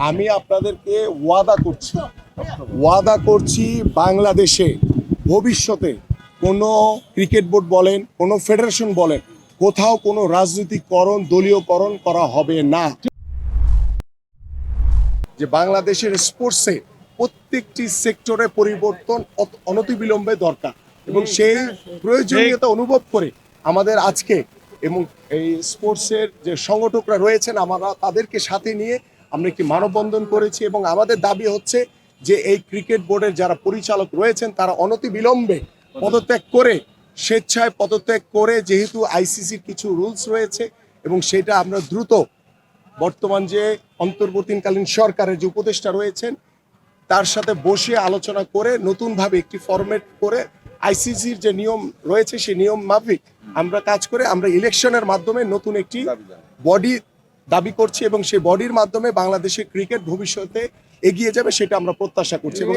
আমি আপনাদেরকে ওয়াদা করছি বাংলাদেশে ভবিষ্যতে কোনো ক্রিকেট বোর্ড বলেন, কোনো ফেডারেশন বলেন, কোথাও কোনো রাজনৈতিককরণ, দলীয়করণ করা হবে না। যে বাংলাদেশের স্পোর্টসে প্রত্যেকটি সেক্টরে পরিবর্তন অনতিবিলম্বে দরকার এবং সেই প্রয়োজনীয়তা অনুভব করে আমাদের আজকে এবং এই স্পোর্টসের যে সংগঠকরা রয়েছেন আমরা তাদেরকে সাথে নিয়ে আমরা একটি মানববন্ধন করেছি এবং আমাদের দাবি হচ্ছে যে এই ক্রিকেট বোর্ডের যারা পরিচালক রয়েছেন তারা অনতিবিলম্বে পদত্যাগ করে স্বেচ্ছায় পদত্যাগ করে, যেহেতু আইসিসির কিছু রুলস রয়েছে এবং সেটা আমরা দ্রুত বর্তমান যে অন্তর্বর্তীকালীন সরকারের যে উপদেষ্টা রয়েছেন তার সাথে বসে আলোচনা করে নতুনভাবে একটি ফরম্যাট করে আইসিসির যে নিয়ম রয়েছে সেই নিয়ম মাফিক আমরা কাজ করে আমরা ইলেকশনের মাধ্যমে নতুন একটি বডি দাবি করছি এবং সেই বডির মাধ্যমে বাংলাদেশের ক্রিকেট ভবিষ্যতে এগিয়ে যাবে সেটা আমরা প্রত্যাশা করছি। এবং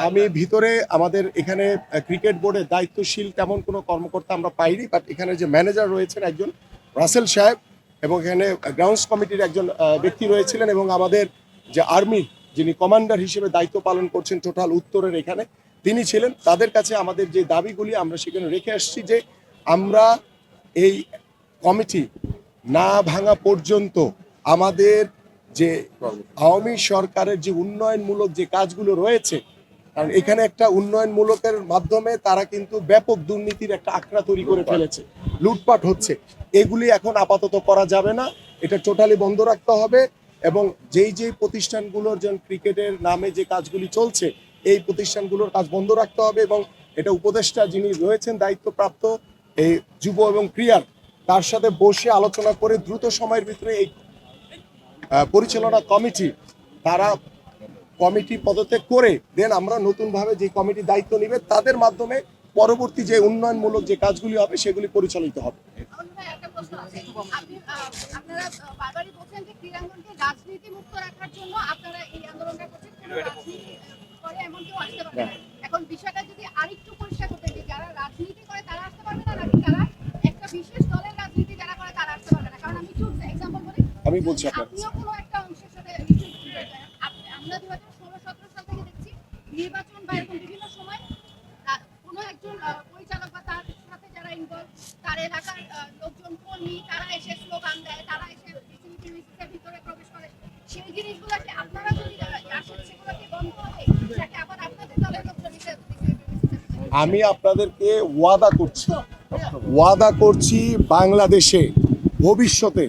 আমি ভিতরে আমাদের এখানে ক্রিকেট বোর্ডের দায়িত্বশীল তেমন কোনো কর্মকর্তা আমরা পাইনি, বাট এখানে যে ম্যানেজার রয়েছেন একজন রাসেল সাহেব এবং এখানে গ্রাউন্ডস কমিটির একজন ব্যক্তি রয়েছিলেন এবং আমাদের যে আর্মির যিনি কমান্ডার হিসেবে দায়িত্ব পালন করছেন টোটাল উত্তরের এখানে তিনি ছিলেন। তাদের কাছে আমাদের যে দাবিগুলি আমরা সেখানে রেখে আসছি যে আমরা এই কমিটি না ভাঙা পর্যন্ত আমাদের যে আওয়ামী সরকারের যে উন্নয়নমূলক যে কাজগুলো রয়েছে, কারণ এখানে একটা উন্নয়নমূলকের মাধ্যমে তারা কিন্তু ব্যাপক দুর্নীতির একটা আখড়া তৈরি করে ফেলেছে, লুটপাট হচ্ছে, এগুলি এখন আপাতত করা যাবে না, এটা টোটালি বন্ধ রাখতে হবে। এবং যেই প্রতিষ্ঠানগুলোর যেন ক্রিকেটের নামে যে কাজগুলি চলছে এই প্রতিষ্ঠানগুলোর কাজ বন্ধ রাখতে হবে এবং এটা উপদেষ্টা যিনি রয়েছেন দায়িত্বপ্রাপ্ত এই যুব এবং ক্রীড়ার তার সাথে বসে আলোচনা করে দ্রুত সময়ের ভিতরে এই পরিচালনা কমিটি তারা কমিটি পদত্যাগ করে দেন আমরা নতুনভাবে যে কমিটি দায়িত্ব নেবে তাদের মাধ্যমে পরবর্তী যে উন্নয়নমূলক যে কাজগুলি হবে সেগুলি পরিচালিত হবে। এখন বিষয়টা যদি আরেকটু পরিষ্কার করতে যে যারা রাজনীতি করে তারা আসতে পারবে না নাকি যারা একটা বিশেষ দলের রাজনীতি যারা করে তারা আসতে পারবে না? কারণ আমি একটু এক্সাম্পল বলি, আমি বলছি আপনিও কোনো একটা অংশের সাথে আমরা 2016-17 সাল থেকে দেখছি নির্বাচন বা এরকম বিভিন্ন সময় কোনো একজন পরিচালক বা তার সাথে যারা ইনভলভ তার এলাকার লোকজন কর্মী তারা এসে স্লোগান দেয়, তারা এসে ভিতরে প্রবেশ করে, সেই জিনিসগুলোকে আপনারা যদি আসেন সেগুলোকে বন্ধ হবে নাকি আবার আপনাদের দলের লোকজন আমি আপনাদেরকে ওয়াদা করছি বাংলাদেশে ভবিষ্যতে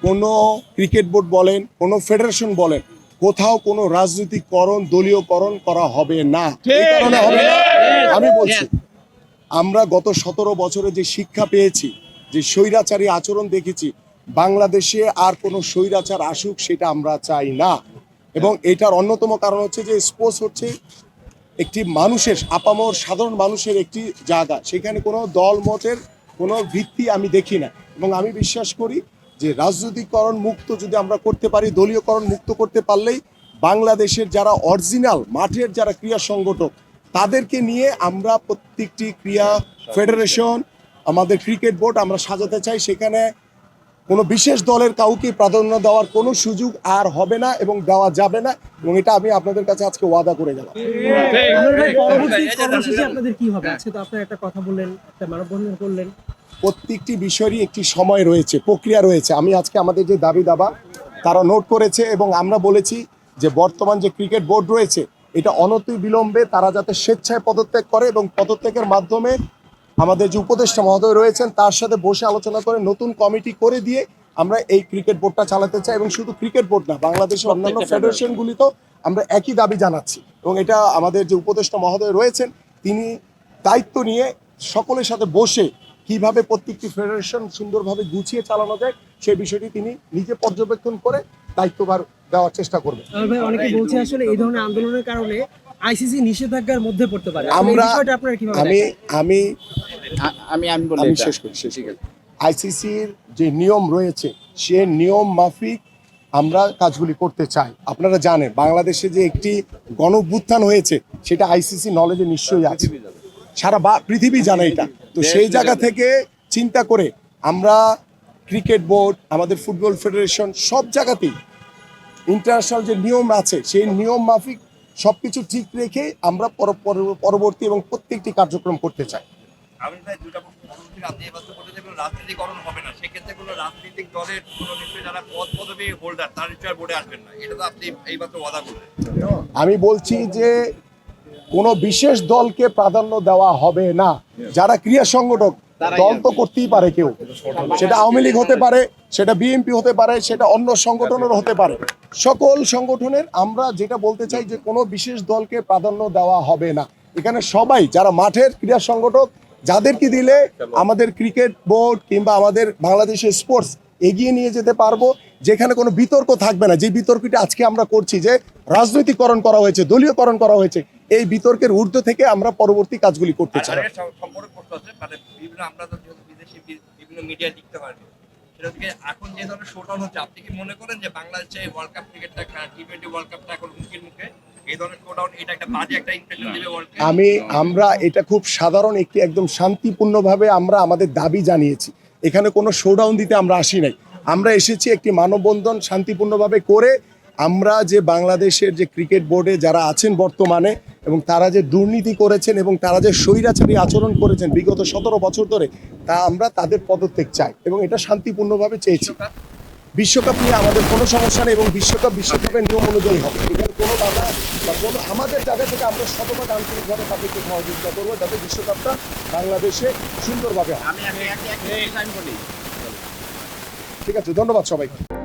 কোনো ক্রিকেট বোর্ড বলেন, কোনো ফেডারেশন বলেন, কোথাও কোনো রাজনৈতিককরণ, দলীয়করণ করা হবে না। এই কারণে হবে না আমি বলছি, আমরা গত 17 বছরে যে শিক্ষা পেয়েছি, যে স্বৈরাচারী আচরণ দেখেছি, বাংলাদেশে আর কোনো স্বৈরাচার আসুক সেটা আমরা চাই না। এবং এটার অন্যতম কারণ হচ্ছে যে স্পোর্টস হচ্ছে একটি মানুষের আপামর সাধারণ মানুষের একটি জায়গা, সেখানে কোনো দল মতের কোনো ভিত্তি আমি দেখি না। এবং আমি বিশ্বাস করি যে রাজনৈতিকরণ মুক্ত যদি আমরা করতে পারি, দলীয়করণ মুক্ত করতে পারলেই বাংলাদেশের যারা অরিজিনাল মাঠের যারা ক্রীড়া সংগঠক তাদেরকে নিয়ে আমরা প্রত্যেকটি ক্রীড়া ফেডারেশন আমাদের ক্রিকেট বোর্ড আমরা সাজাতে চাই, সেখানে কোনো বিশেষ দলের কাউকে প্রাধান্য দেওয়ার কোনো সুযোগ আর হবে না এবং দেওয়া যাবে না। এবং এটা আমি আপনাদের কাছে আজকে ওয়াদা করে গেলাম। প্রত্যেকটি বিষয়েরই একটি সময় রয়েছে, প্রক্রিয়া রয়েছে। আমি আজকে আমাদের যে দাবি দাবা তারা নোট করেছে এবং আমরা বলেছি যে বর্তমান যে ক্রিকেট বোর্ড রয়েছে এটা অনতিবিলম্বে তারা যাতে স্বেচ্ছায় পদত্যাগ করে এবং পদত্যাগের মাধ্যমে আমাদের যে উপদেষ্টা মহোদয় রয়েছেন তার সাথে বসে আলোচনা করে নতুন কমিটি করে দিয়ে আমরা এই ক্রিকেট বোর্ডটা চালাতে চাই। এবং শুধু ক্রিকেট বোর্ড না, বাংলাদেশের অন্যান্য ফেডারেশনগুলিতেও আমরা একই দাবি জানাচ্ছি এবং এটা আমাদের যে উপদেষ্টা মহোদয় রয়েছেন তিনি দায়িত্ব নিয়ে সকলের সাথে বসে কিভাবে প্রত্যেকটি ফেডারেশন সুন্দরভাবে গুছিয়ে চালানো যায় সেই বিষয়টি তিনি নিজে পর্যবেক্ষণ করে দায়িত্বভার দেওয়ার চেষ্টা করবেন। অনেকে বলছে আসলে এই ধরনের আন্দোলনের কারণে আইসিসি নিষেধাজ্ঞার মধ্যে পড়তে পারে। আমি শেষ করি। আইসিসির যে নিয়ম রয়েছে সে নিয়ম মাফিক আমরা কাজগুলি করতে চাই। আপনারা জানেন বাংলাদেশে যে একটি গণঅভ্যুত্থান হয়েছে সেটা আইসিসি নলেজে নিশ্চয়ই আছে, সারা পৃথিবী জানে এটা। তো সেই জায়গা থেকে চিন্তা করে আমরা ক্রিকেট বোর্ড, আমাদের ফুটবল ফেডারেশন সব জায়গাতেই ইন্টারন্যাশনাল যে নিয়ম আছে সেই নিয়ম মাফিক সবকিছু ঠিক রেখে আমরা পরবর্তী এবং প্রত্যেকটি কার্যক্রম করতে চাই। আমি তাই দুটা প্রশ্ন আপনি এবার তো বলতে যে কোনো রাজনীতিকরণ হবে না, সেক্ষেত্রে কোনো রাজনৈতিক দলের কোনো নিশ্চয়ই যারা পদ পদবী হোল্ডার তার নিশ্চয় বোর্ডে আসবেন না, এটা তো আপনি এইমাত্র ওয়াদা করলেন। আমি বলছি যে কোনো বিশেষ দলকে প্রাধান্য দেওয়া হবে না। যারা ক্রীড়া সংগঠক দল তো করতেই পারে কেউ, সেটা আওয়ামী লীগ হতে পারে, সেটা বিএনপি হতে পারে, সেটা অন্য সংগঠনের হতে পারে। সকল সংগঠনের আমরা যেটা বলতে চাই যে কোনো বিশেষ দলকে প্রাধান্য দেওয়া হবে না। এখানে সবাই যারা মাঠের ক্রীড়া সংগঠক, যাদেরকে দিলে আমাদের ক্রিকেট বোর্ড কিংবা আমাদের বাংলাদেশের স্পোর্টস এগিয়ে নিয়ে যেতে পারবো, যেখানে কোনো বিতর্ক থাকবে না। যে বিতর্কটা আজকে আমরা করছি যে রাজনৈতিকরণ করা হয়েছে, দলীয়করণ করা হয়েছে, এই বিতর্কের ঊর্ধ্ব থেকে আমরা পরবর্তী কাজগুলি করতে চাই। সম্পর্ক করতে হচ্ছে মানে বিভিন্ন আমরা তো যেহেতু বিদেশি বিভিন্ন মিডিয়া লিখতে পারি, সেটা থেকে এখন যে ধরনের শোডাউন হচ্ছে, আপনি কি মনে করেন যে বাংলাদেশে ওয়ার্ল্ড কাপ ক্রিকেটটা T20 ওয়ার্ল্ড কাপটা এখন মুখের মুখে, এই ধরনের শোডাউন এটা একটা বাজে একটা ইমপ্রেশন দিবে ওয়ার্ল্ড কাপ? আমরা এটা খুব সাধারণ একটি একদম শান্তিপূর্ণভাবে আমরা আমাদের দাবি জানিয়েছি। এখানে কোনো শোডাউন দিতে আমরা আসি নাই। আমরা এসেছি একটি মানববন্ধন শান্তিপূর্ণভাবে করে। আমরা যে বাংলাদেশের যে ক্রিকেট বোর্ডে যারা আছেন বর্তমানে এবং তারা যে দুর্নীতি করেছেন এবং তারা যে স্বৈরাচারী আচরণ করেছেন বিগত 17 বছর ধরে, তা আমরা তাদের পদত্যাগ চাই এবং এটা শান্তিপূর্ণভাবে চেয়েছি। বিশ্বকাপ নিয়ে আমাদের কোনো সমস্যা নেই এবং বিশ্বকাপের নিয়ম অনুযায়ী হবে। এখানে কোনো বাধা বা কোনো আমাদের জায়গা থেকে আমরা শতভাগ আন্তরিকভাবে তাদেরকে সহযোগিতা করবো যাতে বিশ্বকাপটা বাংলাদেশে সুন্দরভাবে হয়। ঠিক আছে, ধন্যবাদ সবাইকে।